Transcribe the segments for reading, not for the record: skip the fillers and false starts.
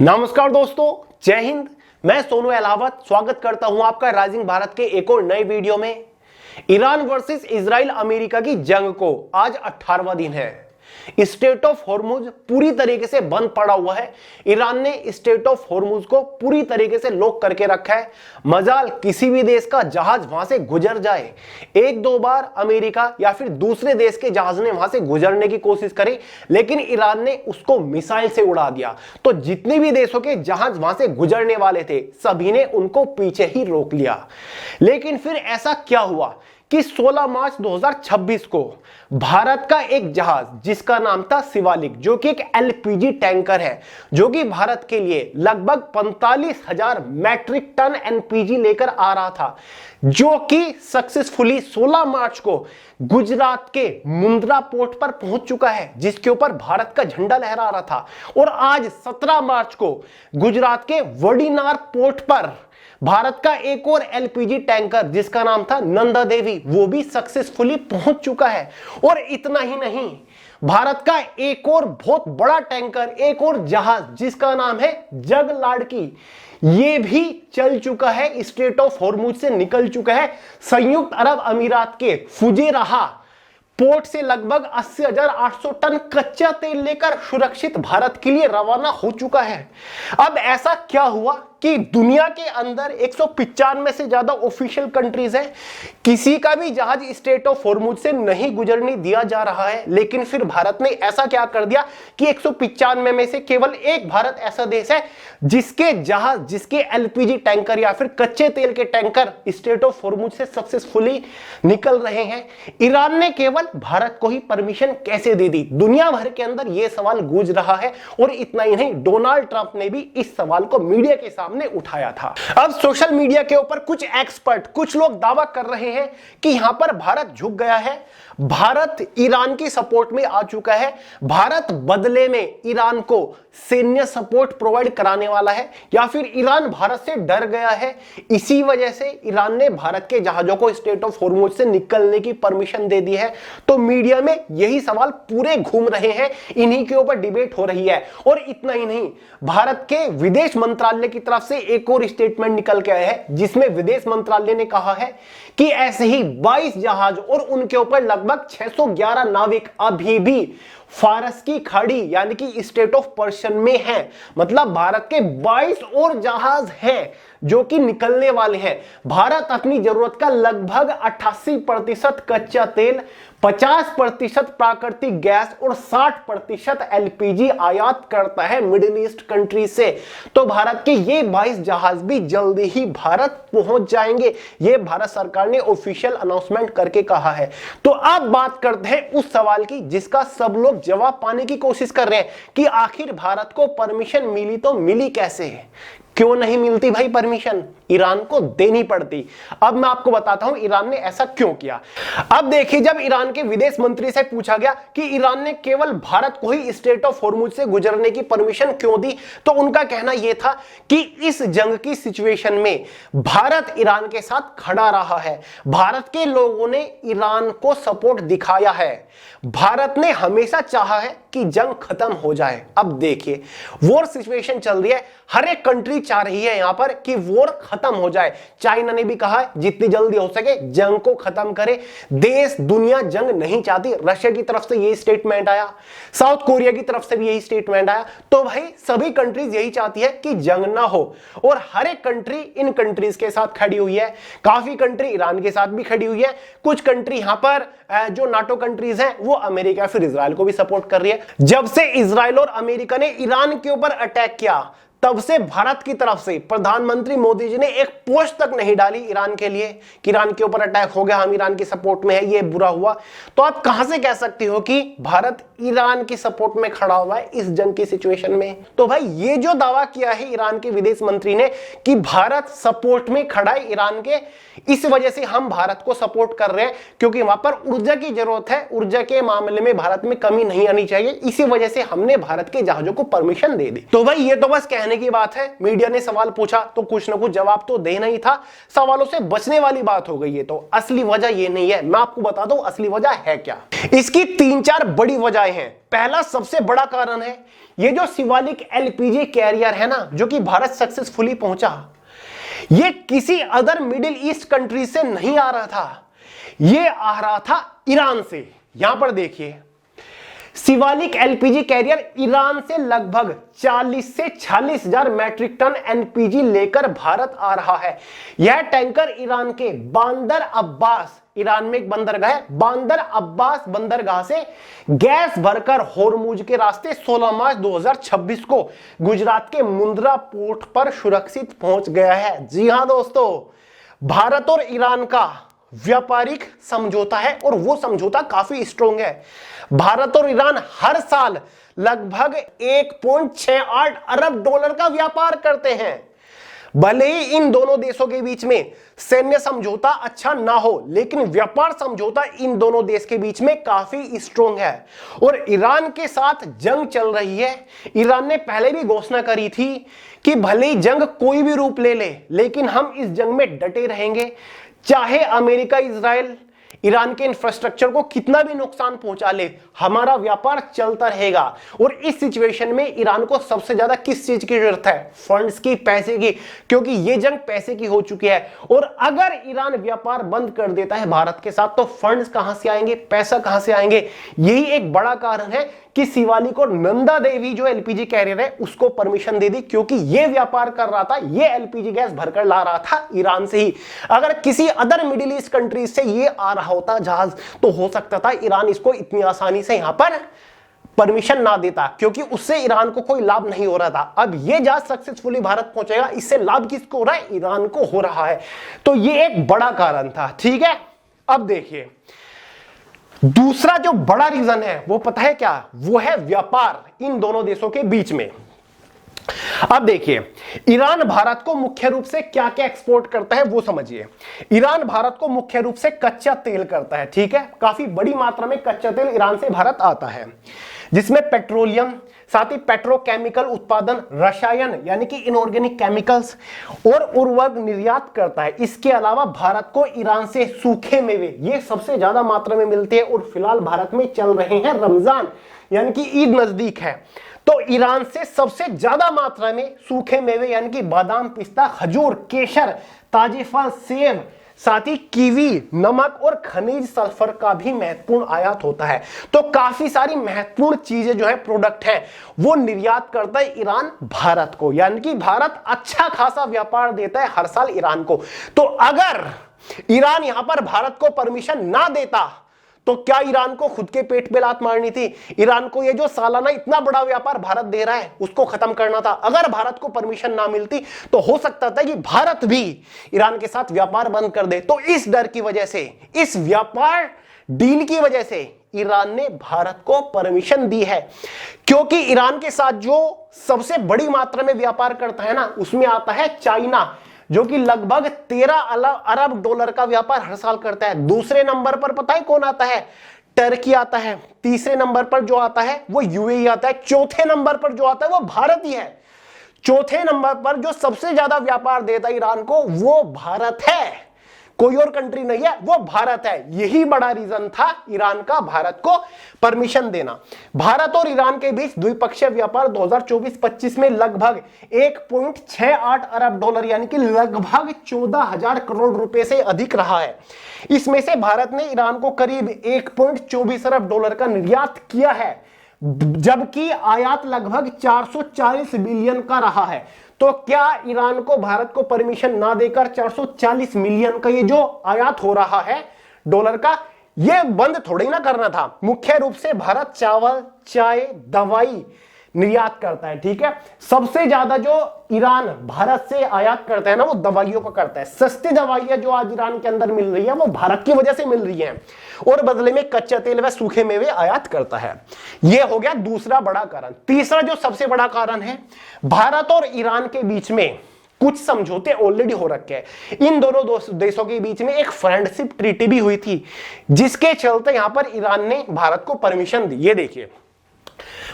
नमस्कार दोस्तों, जय हिंद। मैं सोनू अहलावत स्वागत करता हूं आपका राइजिंग भारत के एक और नए वीडियो में। ईरान वर्सेस इजराइल अमेरिका की जंग को आज 18वां दिन है। स्टेट ऑफ हॉर्मुज पूरी तरीके से बंद पड़ा हुआ है। ईरान ने स्टेट ऑफ हॉर्मुज को पूरी तरीके से लॉक करके रखा है। मजाल किसी भी देश का जहाज वहां से गुजर जाए, एक दो बार अमेरिका या फिर दूसरे देश के जहाज ने वहां से गुजरने की कोशिश करी, लेकिन ईरान ने उसको मिसाइल से उड़ा दिया। तो जितने भी देशों के जहाज वहां से गुजरने वाले थे, सभी ने उनको पीछे ही रोक लिया। लेकिन फिर ऐसा क्या हुआ कि 16 मार्च 2026 को भारत का एक जहाज जिसका नाम था शिवालिक, जो कि एक एलपीजी टैंकर है, जो कि भारत के लिए लगभग 45,000 मैट्रिक टन एलपीजी लेकर आ रहा था, जो कि सक्सेसफुली 16 मार्च को गुजरात के मुंद्रा पोर्ट पर पहुंच चुका है, जिसके ऊपर भारत का झंडा लहरा रहा था। और आज 17 मार्च को गुजरात के वडीनार पोर्ट पर भारत का एक और एलपीजी टैंकर जिसका नाम था नंदा देवी, वो भी सक्सेसफुली पहुंच चुका है। और इतना ही नहीं, भारत का एक और बहुत बड़ा टैंकर, एक और जहाज जिसका नाम है जग लाड़की, ये भी चल चुका है, स्ट्रेट ऑफ हॉर्मुज से निकल चुका है। संयुक्त अरब अमीरात के फुजेराह पोर्ट से लगभग 80,800 टन कच्चा तेल लेकर सुरक्षित भारत के लिए रवाना हो चुका है। अब ऐसा क्या हुआ कि दुनिया के अंदर 195 से ज्यादा ऑफिशियल कंट्रीज हैं, किसी का भी जहाज स्ट्रेट ऑफ हॉर्मुज से नहीं गुजरने दिया जा रहा है, लेकिन फिर भारत ने ऐसा क्या कर दिया कि 195 में से केवल एक भारत ऐसा देश है जिसके जहाज, जिसके एलपीजी टैंकर या फिर कच्चे तेल के टैंकर स्ट्रेट ऑफ हॉर्मुज से सक्सेसफुली निकल रहे हैं। ईरान ने केवल भारत को ही परमिशन कैसे दे दी, दुनिया भर के अंदर यह सवाल गूंज रहा है। और इतना ही नहीं, डोनाल्ड ट्रंप ने भी इस सवाल को मीडिया के सामने उठाया था। अब सोशल मीडिया के ऊपर कुछ एक्सपर्ट, कुछ लोग दावा कर रहे हैं कि यहां पर भारत झुक गया है, भारत ईरान की सपोर्ट में आ चुका है, भारत बदले में ईरान को सैन्य सपोर्ट प्रोवाइड कराने वाला है, या फिर ईरान भारत से डर गया है, इसी वजह से ईरान ने भारत के जहाजों को स्ट्रेट ऑफ हॉर्मुज से निकलने की परमिशन दे दी है। तो मीडिया में यही सवाल पूरे घूम रहे हैं, इन्हीं के ऊपर डिबेट हो रही है। और इतना ही नहीं, भारत के विदेश मंत्रालय की तरफ से एक और स्टेटमेंट निकल के आया है, जिसमें विदेश मंत्रालय ने कहा है कि ऐसे ही 22 जहाज और उनके ऊपर लगभग 611 नाविक अभी भी फारस की खाड़ी यानी कि स्टेट ऑफ पर्शियन में हैं। मतलब भारत के 22 और जहाज हैं जो कि निकलने वाले हैं। भारत अपनी जरूरत का लगभग 88% कच्चा तेल, 50% प्राकृतिक गैस और 60% एलपीजी आयात करता है मिडिल ईस्ट कंट्री से। तो भारत के ये 22 जहाज भी जल्दी ही भारत पहुंच जाएंगे, ये भारत सरकार ने ऑफिशियल अनाउंसमेंट करके कहा है। तो अब बात करते हैं उस सवाल की जिसका सब लोग जवाब पाने की कोशिश कर रहे हैं कि आखिर भारत को परमिशन मिली तो मिली कैसे? क्यों नहीं मिलती भाई परमिशन? ईरान को देनी पड़ती। अब मैं आपको बताता हूं ईरान ने ऐसा क्यों किया। अब देखिए, जब ईरान के विदेश मंत्री से पूछा गया कि ईरान ने केवल भारत को ही स्ट्रेट ऑफ हॉर्मुज से गुजरने की परमिशन क्यों दी, तो उनका कहना यह था कि इस जंग की सिचुएशन में भारत ईरान के साथ खड़ा रहा है, भारत के लोगों ने ईरान को सपोर्ट दिखाया है, भारत ने हमेशा चाहा है कि जंग खत्म हो जाए। अब देखिए, वॉर सिचुएशन चल रही है, हर एक कंट्री चाह रही है यहां पर कि वॉर खत्म हो जाए। चाइना ने भी कहा है जितनी जल्दी हो सके जंग को खत्म करे। देश दुनिया जंग नहीं चाहती, रशिया की तरफ से यही स्टेटमेंट आया, साउथ कोरिया की तरफ से भी यही स्टेटमेंट आया। तो भाई सभी कंट्रीज यही चाहती है कि जंग ना हो, और हर एक कंट्री इन कंट्रीज के साथ खड़ी हुई है। काफी कंट्री ईरान के साथ भी खड़ी हुई है, कुछ कंट्री यहां पर जो नाटो कंट्रीज हैं वो अमेरिका फिर इजराइल को भी सपोर्ट कर रही है। जब से इजराइल और अमेरिका ने ईरान के ऊपर अटैक किया, तब से भारत की तरफ से प्रधानमंत्री मोदी जी ने एक पोस्ट तक नहीं डाली ईरान के लिए कि ईरान के ऊपर अटैक हो गया, हम ईरान की सपोर्ट में है, ये बुरा हुआ। तो आप कहां से कह सकते हो कि भारत ईरान की सपोर्ट में खड़ा हुआ है इस जंग की सिचुएशन में? तो भाई ये जो दावा किया है ईरान के विदेश मंत्री ने कि भारत सपोर्ट में खड़ा है ईरान के, इस वजह से हम भारत को सपोर्ट कर रहे हैं क्योंकि वहां पर ऊर्जा की जरूरत है, ऊर्जा के मामले में भारत में कमी नहीं आनी चाहिए, इसी वजह से हमने भारत के जहाजों को परमिशन दे दी। तो भाई ये तो बस कहने कहने की बात है, मीडिया ने सवाल पूछा तो कुछ ना कुछ जवाब तो देना ही था, सवालों से बचने वाली बात हो गई है। तो असली वजह ये नहीं है, मैं आपको बता दूं असली वजह है क्या। इसकी 3-4 बड़ी वजहें हैं। पहला सबसे बड़ा कारण है ये जो शिवालिक एलपीजी कैरियर है ना, जो कि भारत सक्सेसफुली पहुंचा, ये किसी अदर मिडिल ईस्ट कंट्री से नहीं आ रहा था, ये आ रहा था ईरान से। यहां पर देखिए, शिवालिक एलपीजी कैरियर ईरान से लगभग 40 से 46 हजार मैट्रिक टन एलपीजी लेकर भारत आ रहा है। यह टैंकर ईरान के बांदर अब्बास, ईरान में एक बंदरगाह है, बांदर अब्बास बंदरगाह से गैस भरकर होर्मुज के रास्ते 16 मार्च 2026 को गुजरात के मुंद्रा पोर्ट पर सुरक्षित पहुंच गया है। जी हां दोस्तों, भारत और ईरान का व्यापारिक समझौता है और वो समझौता काफी स्ट्रॉन्ग है। भारत और ईरान हर साल लगभग 1.68 अरब डॉलर का व्यापार करते हैं। भले ही इन दोनों देशों के बीच में सैन्य समझौता अच्छा ना हो, लेकिन व्यापार समझौता इन दोनों देश के बीच में काफी स्ट्रॉन्ग है। और ईरान के साथ जंग चल रही है। ईरान ने पहले भी घोषणा करी थी कि भले ही जंग कोई भी रूप ले ले, लेकिन हम इस जंग में डटे रहेंगे, चाहे अमेरिका इजराइल ईरान के इंफ्रास्ट्रक्चर को कितना भी नुकसान पहुंचा ले, हमारा व्यापार चलता रहेगा। और इस सिचुएशन में ईरान को सबसे ज्यादा किस चीज की जरूरत है? फंड्स की, पैसे की, क्योंकि ये जंग पैसे की हो चुकी है। और अगर ईरान व्यापार बंद कर देता है भारत के साथ, तो फंड्स कहां से आएंगे, पैसा कहां से आएंगे? यही एक बड़ा कारण है कि शिवालिक और नंदा देवी जो एलपीजी कैरियर है उसको परमिशन दे दी, क्योंकि ये व्यापार कर रहा था, ये एलपीजी गैस भरकर ला रहा था ईरान से ही। अगर किसी अदर मिडिल ईस्ट कंट्री से ये आ रहा होता जहाज, तो हो सकता था ईरान इसको इतनी आसानी से यहां पर परमिशन ना देता, क्योंकि उससे ईरान को कोई लाभ नहीं हो रहा था। अब ये जहाज सक्सेसफुली भारत पहुंचेगा, इससे लाभ किसको हो रहा है? ईरान को हो रहा है। तो ये एक बड़ा कारण था। ठीक है, अब देखिए दूसरा जो बड़ा रीजन है वो पता है क्या? वो है व्यापार इन दोनों देशों के बीच में। अब देखिए, ईरान भारत को मुख्य रूप से क्या क्या एक्सपोर्ट करता है वो समझिए। ईरान भारत को मुख्य रूप से कच्चा तेल करता है। ठीक है, काफी बड़ी मात्रा में कच्चा तेल ईरान से भारत आता है, जिसमें पेट्रोलियम, साथ ही पेट्रोकेमिकल उत्पादन, रसायन यानी कि इनऑर्गेनिक केमिकल्स और उर्वरक निर्यात करता है। इसके अलावा भारत को ईरान से सूखे मेवे, ये सबसे ज्यादा मात्रा में मिलते हैं। और फिलहाल भारत में चल रहे हैं रमजान, यानी कि ईद नजदीक है, तो ईरान से सबसे ज्यादा मात्रा में सूखे मेवे यानी कि बादाम, पिस्ता, खजूर, केसर, ताजे फल, सेब, साथ ही कीवी, नमक और खनिज सल्फर का भी महत्वपूर्ण आयात होता है। तो काफी सारी महत्वपूर्ण चीजें जो है, प्रोडक्ट है, वो निर्यात करता है ईरान भारत को, यानी कि भारत अच्छा खासा व्यापार देता है हर साल ईरान को। तो अगर ईरान यहां पर भारत को परमिशन ना देता, तो क्या ईरान को खुद के पेट पे लात मारनी थी? ईरान को ये जो सालाना इतना बड़ा व्यापार भारत दे रहा है उसको खत्म करना था। अगर भारत को परमिशन ना मिलती तो हो सकता था कि भारत भी ईरान के साथ व्यापार बंद कर दे। तो इस डर की वजह से, इस व्यापार डील की वजह से ईरान ने भारत को परमिशन दी है, क्योंकि ईरान के साथ जो सबसे बड़ी मात्रा में व्यापार करता है ना, उसमें आता है चाइना, जो कि लगभग 13 अरब डॉलर का व्यापार हर साल करता है। दूसरे नंबर पर पता है कौन आता है? टर्की आता है। तीसरे नंबर पर जो आता है वो यूएई आता है। चौथे नंबर पर जो आता है वो भारत ही है। चौथे नंबर पर जो सबसे ज्यादा व्यापार देता है ईरान को, वो भारत है, कोई और कंट्री नहीं है, वो भारत है। यही बड़ा रीजन था ईरान का भारत को परमिशन देना। भारत और ईरान के बीच द्विपक्षीय व्यापार 2024-25 में लगभग 1.68 अरब डॉलर यानी कि लगभग 14,000 करोड़ रुपए से अधिक रहा है। इसमें से भारत ने ईरान को करीब 1.24 अरब डॉलर का निर्यात किया है, जबकि आयात लगभग 440 बिलियन का रहा है। तो क्या ईरान को भारत को परमिशन ना देकर 440 मिलियन का ये जो आयात हो रहा है डॉलर का, ये बंद थोड़ी ना करना था। मुख्य रूप से भारत चावल, चाय, दवाई निर्यात करता है। ठीक है, सबसे ज्यादा जो ईरान भारत से आयात करता है ना, वो दवाइयों का करता है। सस्ती दवाइयां जो आज ईरान के अंदर मिल रही है वो भारत की वजह से मिल रही है, और बदले में कच्चा तेल व सूखे मेवे आयात करता है। यह हो गया दूसरा बड़ा कारण। तीसरा जो सबसे बड़ा कारण है, भारत और ईरान के बीच में कुछ समझौते ऑलरेडी हो रखे हैं। इन दोनों देशों के बीच में एक फ्रेंडशिप ट्रीटी भी हुई थी, जिसके चलते यहां पर ईरान ने भारत को परमिशन दी। ये देखिए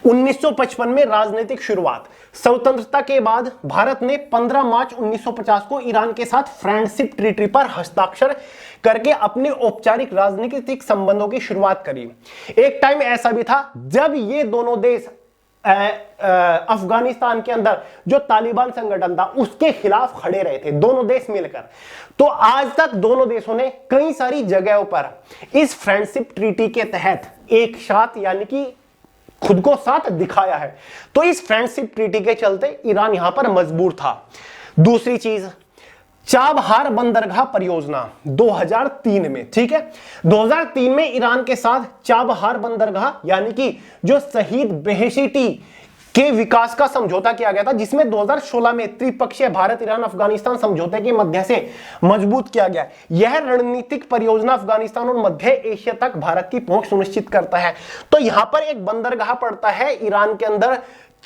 1955 में राजनीतिक शुरुआत, स्वतंत्रता के बाद भारत ने 15 मार्च 1950 को ईरान के साथ फ्रेंडशिप ट्रीटी पर हस्ताक्षर करके अपने औपचारिक राजनीतिक संबंधों की शुरुआत करी। एक टाइम ऐसा भी था जब ये दोनों देश अफगानिस्तान के अंदर जो तालिबान संगठन था उसके खिलाफ खड़े रहे थे, दोनों देश मिलकर। तो आज तक दोनों देशों ने कई सारी जगहों पर इस फ्रेंडशिप ट्रीटी के तहत एक साथ यानी कि खुद को साथ दिखाया है। तो इस फ्रेंडशिप ट्रीटी के चलते ईरान यहां पर मजबूर था। दूसरी चीज, चाबहार बंदरगाह परियोजना 2003 में, ठीक है, 2003 में ईरान के साथ चाबहार बंदरगाह यानी कि जो शहीद बेहेशिटी के विकास का समझौता किया गया था, जिसमें 2016 में त्रिपक्षीय भारत ईरान अफगानिस्तान समझौते के मध्य से मजबूत किया गया। यह रणनीतिक परियोजना अफगानिस्तान और मध्य एशिया तक भारत की पहुंच सुनिश्चित करता है। तो यहां पर एक बंदरगाह पड़ता है ईरान के अंदर,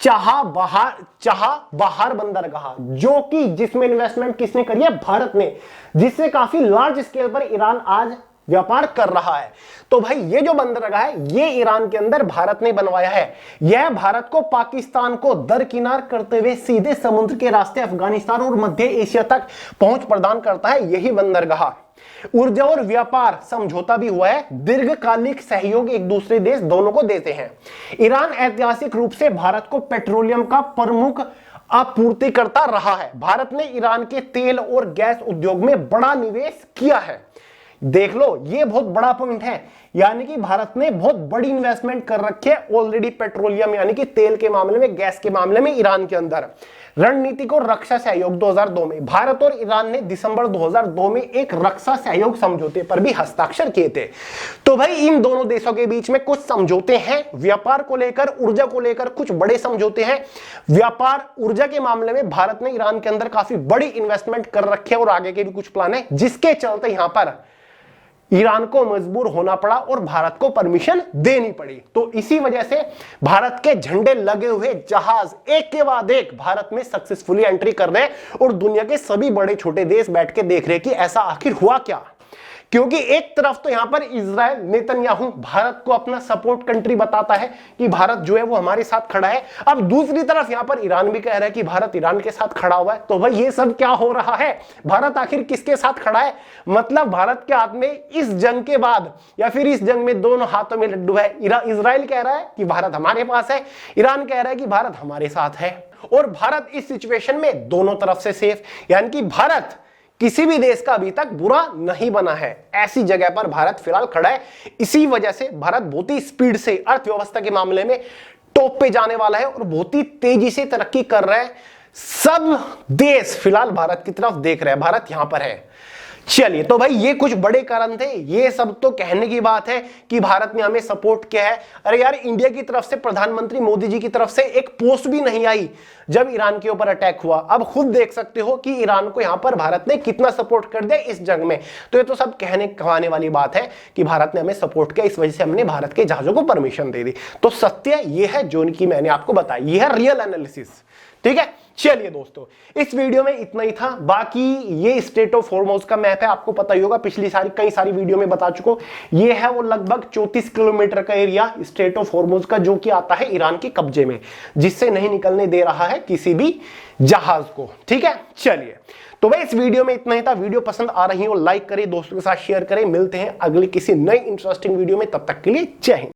चाबहार बंदरगाह, जो कि जिसमें इन्वेस्टमेंट किसने करी है? भारत ने, जिससे काफी लार्ज स्केल पर ईरान आज व्यापार कर रहा है। तो भाई ये जो बंदरगाह है ये ईरान के अंदर भारत ने बनवाया है। यह भारत को पाकिस्तान को दरकिनार करते हुए सीधे समुद्र के रास्ते अफगानिस्तान और मध्य एशिया तक पहुंच प्रदान करता है, यही बंदरगाह। ऊर्जा और व्यापार समझौता भी हुआ है, दीर्घकालिक सहयोग एक दूसरे देश दोनों को देते हैं। ईरान ऐतिहासिक रूप से भारत को पेट्रोलियम का प्रमुख आपूर्तिकर्ता रहा है। भारत ने ईरान के तेल और गैस उद्योग में बड़ा निवेश किया है। देख लो, ये बहुत बड़ा पॉइंट है, यानी कि भारत ने बहुत बड़ी इन्वेस्टमेंट कर रखी है ऑलरेडी पेट्रोलियम यानी कि तेल के मामले में, गैस के मामले में ईरान के अंदर। रणनीतिक और रक्षा सहयोग 2002 में भारत और ईरान ने दिसंबर 2002 में एक रक्षा सहयोग समझौते पर भी हस्ताक्षर किए थे। तो भाई इन दोनों देशों के बीच में कुछ समझौते हैं, व्यापार को लेकर, ऊर्जा को लेकर कुछ बड़े समझौते हैं। व्यापार ऊर्जा के मामले में भारत ने ईरान के अंदर काफी बड़ी इन्वेस्टमेंट कर रखी है और आगे के भी कुछ प्लान है, जिसके चलते यहां पर ईरान को मजबूर होना पड़ा और भारत को परमिशन देनी पड़ी। तो इसी वजह से भारत के झंडे लगे हुए जहाज एक के बाद एक भारत में सक्सेसफुली एंट्री कर रहे हैं और दुनिया के सभी बड़े छोटे देश बैठ के देख रहे हैं कि ऐसा आखिर हुआ क्या। क्योंकि एक तरफ तो यहां पर इजराइल नेतन्याहू भारत को अपना सपोर्ट कंट्री बताता है कि भारत जो है वो हमारे साथ खड़ा है, अब दूसरी तरफ यहां पर ईरान भी कह रहा है कि भारत ईरान के साथ खड़ा हुआ है। तो भाई ये सब क्या हो रहा है? भारत आखिर किसके साथ खड़ा है? मतलब भारत के हाथ में इस जंग के बाद या फिर इस जंग में दोनों हाथों में लड्डू है। इजराइल कह रहा है कि भारत हमारे पास है, ईरान कह रहा है कि भारत हमारे साथ है, और भारत इस सिचुएशन में दोनों तरफ से सेफ, यानी कि भारत किसी भी देश का अभी तक बुरा नहीं बना है। ऐसी जगह पर भारत फिलहाल खड़ा है। इसी वजह से भारत बहुत ही स्पीड से अर्थव्यवस्था के मामले में टॉप पे जाने वाला है और बहुत ही तेजी से तरक्की कर रहा है। सब देश फिलहाल भारत की तरफ देख रहे हैं, भारत यहां पर है। चलिए, तो भाई ये कुछ बड़े कारण थे। ये सब तो कहने की बात है कि भारत ने हमें सपोर्ट किया है। अरे यार, इंडिया की तरफ से प्रधानमंत्री मोदी जी की तरफ से एक पोस्ट भी नहीं आई जब ईरान के ऊपर अटैक हुआ। अब खुद देख सकते हो कि ईरान को यहां पर भारत ने कितना सपोर्ट कर दिया इस जंग में। तो ये तो सब कहने कहवाने वाली बात है कि भारत ने हमें सपोर्ट किया, इस वजह से हमने भारत के जहाजों को परमिशन दे दी। तो सत्य ये है जो कि मैंने आपको बताया, ये है रियल एनालिसिस। ठीक है, चलिए दोस्तों, इस वीडियो में इतना ही था। बाकी ये स्ट्रेट ऑफ हॉर्मुज़ का मैप है, आपको पता ही होगा, पिछली कई सारी वीडियो में बता चुका हूं। ये है वो लगभग 34 किलोमीटर का एरिया स्ट्रेट ऑफ हॉर्मुज़ का, जो कि आता है ईरान के कब्जे में, जिससे नहीं निकलने दे रहा है किसी भी जहाज को। ठीक है, चलिए, तो भाई इस वीडियो में इतना ही था। वीडियो पसंद आ रही हो लाइक करें, दोस्तों के साथ शेयर करें। मिलते हैं अगली किसी नई इंटरेस्टिंग वीडियो में, तब तक के लिए जय हिंद।